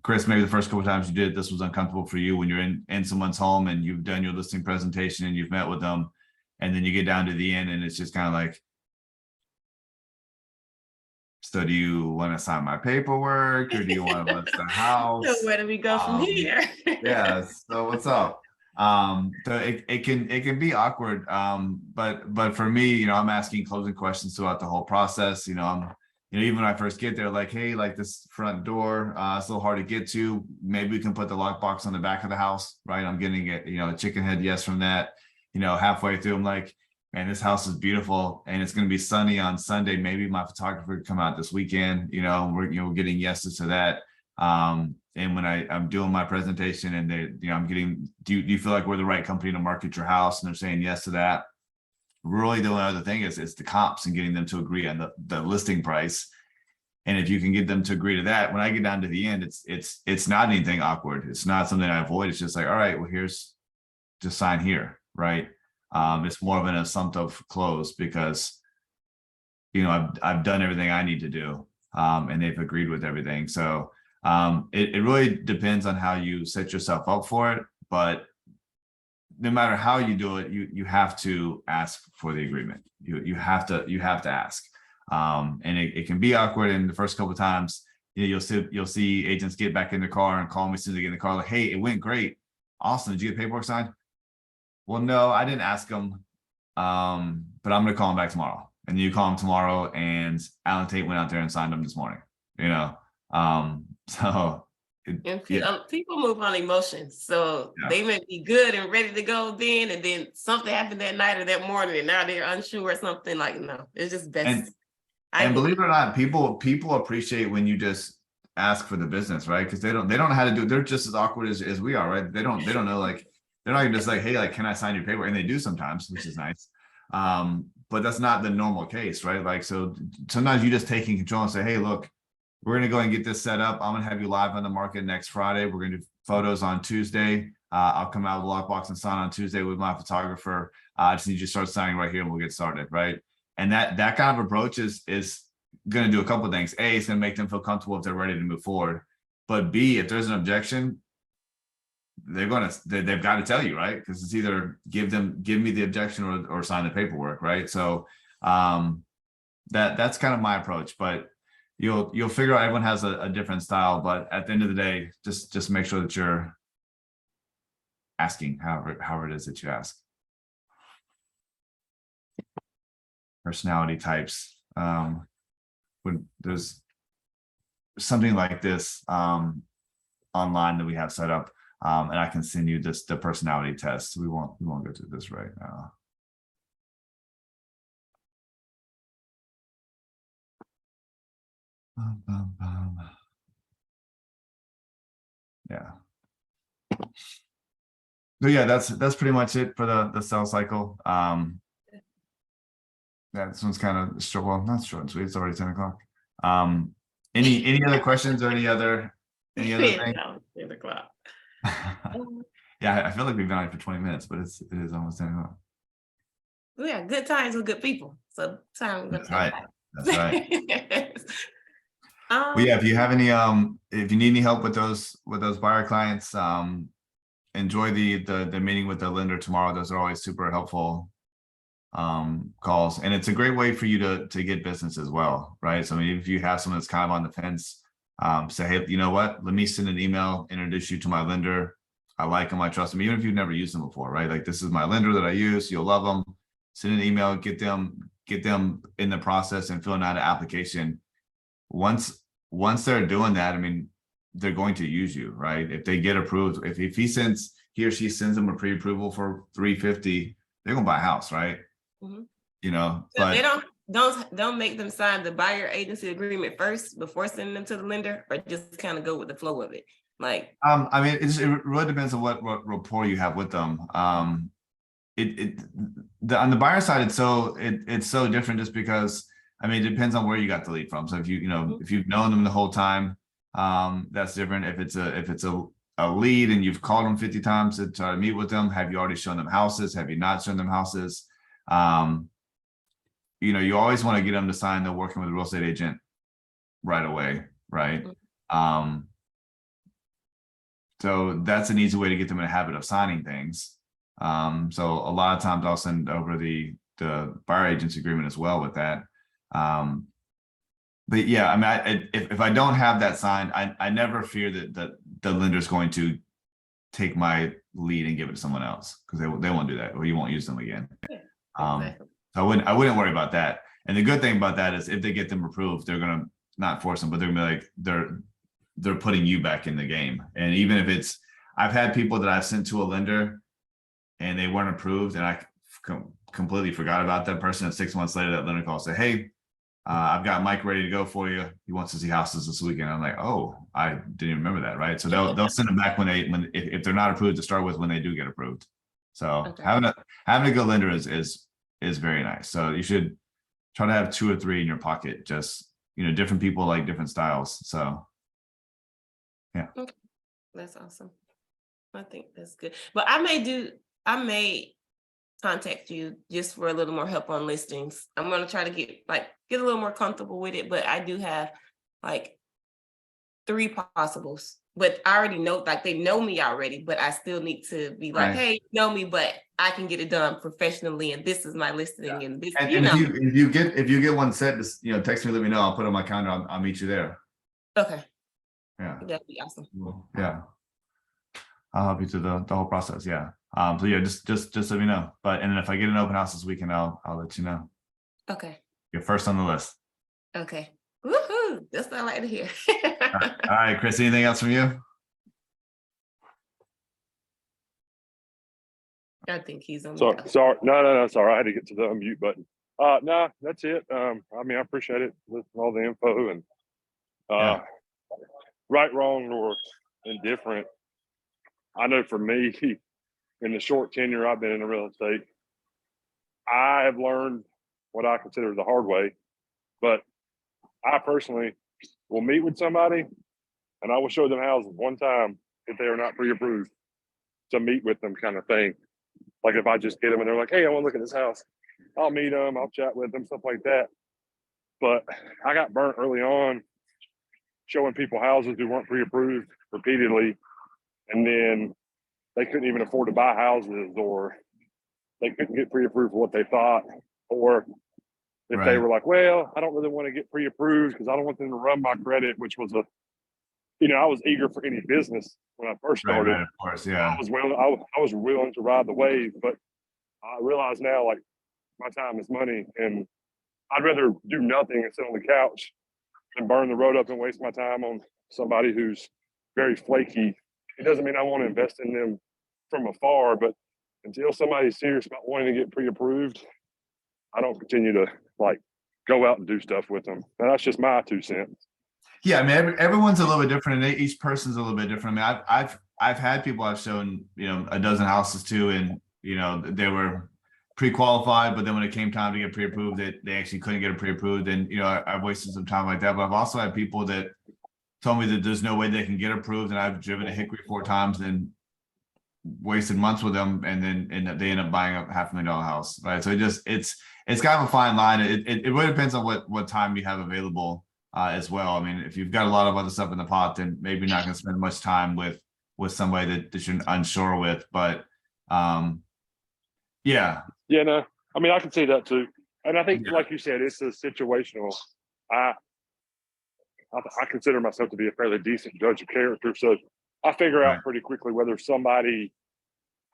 A: Chris, maybe the first couple of times you did it, this was uncomfortable for you when you're in someone's home and you've done your listing presentation and you've met with them, and then you get down to the end and it's just kind of like, so do you want to sign my paperwork or do you want to list the house?
B: So where do we go from here?
A: Yeah. So what's up? So it can be awkward. But for me, I'm asking closing questions throughout the whole process. Even when I first get there, like, hey, like this front door, it's a little hard to get to. Maybe we can put the lockbox on the back of the house, right? I'm getting a chicken head yes from that. Halfway through, I'm like, man, this house is beautiful and it's going to be sunny on Sunday. Maybe my photographer could come out this weekend. We're getting yeses to that. And when I'm doing my presentation and I'm getting, do you feel like we're the right company to market your house? And they're saying yes to that. Really, the only other thing is the comps and getting them to agree on the listing price. And if you can get them to agree to that, when I get down to the end, it's not anything awkward. It's not something I avoid. It's just like, all right, well, here's just sign here, right? It's more of an assumptive close because, I've done everything I need to do, and they've agreed with everything. So it really depends on how you set yourself up for it. But no matter how you do it, you have to ask for the agreement. You have to ask, and it can be awkward. And the first couple of times, you'll see agents get back in the car and call me as soon as they get in the car, like, hey, it went great, awesome. Did you get paperwork signed? Well, no, I didn't ask them, but I'm gonna call him back tomorrow. And you call him tomorrow, and Alan Tate went out there and signed them this morning. So.
B: People move on emotions, so they may be good and ready to go then, and then something happened that night or that morning, and now they're unsure or something. Like, no, it's just best.
A: And believe it or not, people appreciate when you just ask for the business, right? Because they don't know how to do it. They're just as awkward as we are, right? They don't know, like, they're not even just like, hey, like, can I sign your paper? And they do sometimes, which is nice. But that's not the normal case, right? Like, so sometimes you just taking control and say, hey, look, we're going to go and get this set up. I'm going to have you live on the market next Friday. We're going to do photos on Tuesday. I'll come out with a lockbox and sign on Tuesday with my photographer. I just need you to start signing right here and we'll get started, right? And that kind of approach is going to do a couple of things. A, it's going to make them feel comfortable if they're ready to move forward. But B, if there's an objection, they've got to tell you, right? Because it's either give me the objection or sign the paperwork, right? So that's kind of my approach. But you'll figure out everyone has a different style, but at the end of the day, just make sure that you're asking however it is that you ask. Personality types. When there's something like this online that we have set up, and I can send you the personality test. We won't go through this right now. Yeah. So yeah, that's pretty much it for the sales cycle. Yeah, this one's kind of short. Well, not short and sweet. It's already 10 o'clock. Any other questions or any other thing?
B: 10 o'clock.
A: Yeah, I feel like we've been on it for 20 minutes, but it is almost 10 o'clock.
B: Yeah, good times with good people. So time.
A: That's right. That's right. Well, yeah, if you have any, if you need any help with those buyer clients, enjoy the meeting with the lender tomorrow. Those are always super helpful. calls, and it's a great way for you to get business as well, right? So I mean, if you have someone that's kind of on the fence, say, hey, you know what? Let me send an email, introduce you to my lender. I like them, I trust them, even if you've never used them before, right? Like this is my lender that I use. You'll love them. Send an email, get them in the process and filling out an application. Once they're doing that, I mean, they're going to use you, right? If they get approved, if he or she sends them a pre-approval for 350, they're gonna buy a house, right?
B: Mhm.
A: You know,
B: So
A: but
B: they don't make them sign the buyer agency agreement first before sending them to the lender, or just kind of go with the flow of it. Like,
A: I mean, it really depends on what rapport you have with them. On the buyer side, it's so different just because I mean, it depends on where you got the lead from. So if if you've known them the whole time, that's different. If it's a lead and you've called them 50 times to try to meet with them, have you already shown them houses? Have you not shown them houses? You always want to get them to sign the working with a real estate agent right away, right? So that's an easy way to get them in a habit of signing things. So a lot of times I'll send over the buyer agency agreement as well with that. But yeah, I mean, if I don't have that signed, I never fear that the lender's going to take my lead and give it to someone else, because they won't do that, or you won't use them again.
B: exactly.
A: So I wouldn't worry about that. And the good thing about that is if they get them approved, they're gonna not force them, but they're gonna be like they're putting you back in the game. And even if I've had people that I've sent to a lender and they weren't approved, and I completely forgot about that person. And 6 months later, that lender calls, say, hey, I've got Mike ready to go for you. He wants to see houses this weekend. I'm like, oh, I didn't even remember that, right? So they'll send them back if they're not approved to start with, when they do get approved. So having a good lender is very nice. So you should try to have 2 or 3 in your pocket. Just different people like different styles. So yeah.
B: Okay. That's awesome. I think that's good. But I may contact you just for a little more help on listings. I'm gonna try to get a little more comfortable with it, but I do have like 3 possibles. But I already know, like, they know me already, but I still need to be like,
A: Right.
B: hey, you know me, but I can get it done professionally, and this is my listing, and this,
A: And if you get one set, just text me, let me know. I'll put it on my calendar. I'll meet you there.
B: Okay.
A: Yeah.
B: That'd be awesome.
A: Yeah. I'll help you through the whole process. Yeah. So yeah, just let me know. And then if I get an open house this weekend, I'll let you know.
B: Okay.
A: You're first on the list.
B: Okay. Woohoo! That's what I like to hear.
A: All right, Chris, anything else from you?
B: I think he's on.
C: Sorry, no, sorry. I had to get to the unmute button. No, that's it. I mean, I appreciate it with all the info and right, wrong, or indifferent. I know for me, in the short tenure I've been in the real estate, I have learned what I consider the hard way. But I personally will meet with somebody and I will show them houses one time if they are not pre-approved to meet with them, kind of thing. Like if I just get them and they're like, hey, I want to look at this house, I'll meet them, I'll chat with them, stuff like that. But I got burnt early on showing people houses who weren't pre-approved repeatedly, and then they couldn't even afford to buy houses, or they couldn't get pre-approved for what they thought, or if they were like, well, I don't really want to get pre-approved because I don't want them to run my credit, which was I was eager for any business when I first started.
A: Right, of course, yeah.
C: I was willing to ride the wave, but I realize now, like, my time is money, and I'd rather do nothing and sit on the couch than burn the road up and waste my time on somebody who's very flaky. It doesn't mean I want to invest in them from afar, but until somebody's serious about wanting to get pre-approved, I don't continue to go out and do stuff with them. And that's just my 2 cents.
A: Yeah, I mean, everyone's a little bit different, and each person's a little bit different. I mean, I've had people I've shown a dozen houses to, and they were pre-qualified, but then when it came time to get pre-approved, they actually couldn't get it pre-approved, and I've wasted some time like that. But I've also had people that told me that there's no way they can get approved, and I've driven to Hickory 4 times and wasted months with them, and then they end up buying a $500,000 house, right? So it's kind of a fine line. It really depends on what time you have available as well. I mean, if you've got a lot of other stuff in the pot, then maybe you're not going to spend much time with somebody that you're unsure with. But yeah,
C: no, I mean, I can see that too. And I think,
A: Yeah.
C: like you said, it's a situational. I consider myself to be a fairly decent judge of character. So I figure out
A: Right.
C: pretty quickly whether somebody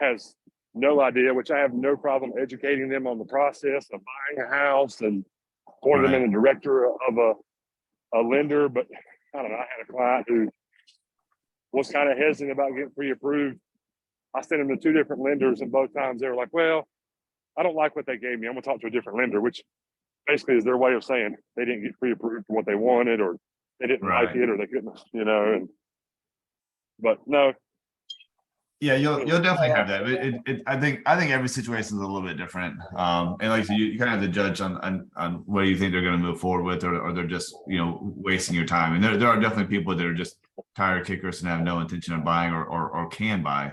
C: has no idea, which I have no problem educating them on the process of buying a house and pointing them
A: Right.
C: in the director of a lender. But I don't know, I had a client who was kind of hesitant about getting pre-approved. I sent them to 2 different lenders, and both times they were like, well, I don't like what they gave me. I'm gonna talk to a different lender, which basically is their way of saying they didn't get pre-approved for what they wanted, or they didn't like
A: Right.
C: it, or they couldn't, and but no.
A: Yeah, you'll definitely have that. I think every situation is a little bit different. And like you kind of have to judge on what you think they're going to move forward with, or they're just wasting your time. And there are definitely people that are just tire kickers and have no intention of buying or can buy.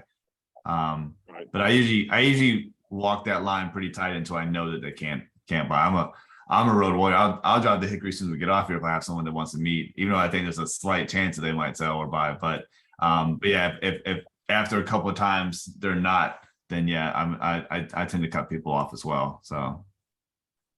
C: Right.
A: But I usually walk that line pretty tight until I know that they can't buy. I'm a road warrior. I'll drive the Hickory as soon as we get off here if I have someone that wants to meet, even though I think there's a slight chance that they might sell or buy. But yeah, if after a couple of times they're not, then yeah, I tend to cut people off as well. So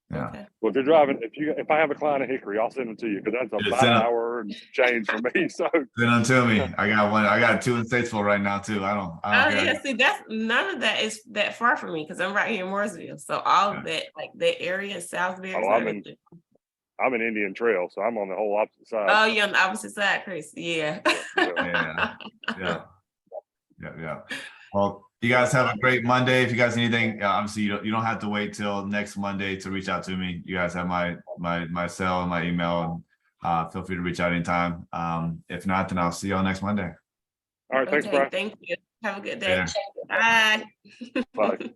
A: yeah.
B: Okay.
C: Well, if you're driving, if I have a client at Hickory, I'll send them to you, because that's
A: Yeah,
C: about
A: send
C: an
A: 'em.
C: hour and change for me. So
A: Send them to me. I got one. I got 2 in Statesville right now too. I don't
B: Oh
A: care.
B: yeah, see that's none of that is that far from me because I'm right here in Mooresville. So all of that, like that area in Salisbury.
C: Oh, I'm in Indian Trail, so I'm on the whole opposite side.
B: Oh, you're on the opposite side, Chris. Yeah.
A: Yeah. Well, you guys have a great Monday. If you guys need anything, obviously you don't have to wait till next Monday to reach out to me. You guys have my cell and my email, and feel free to reach out anytime. If not, then I'll see y'all next Monday.
C: All right, thanks,
B: Okay,
C: Brian.
B: thank you. Have a good day.
A: Yeah.
B: Bye.
C: Bye.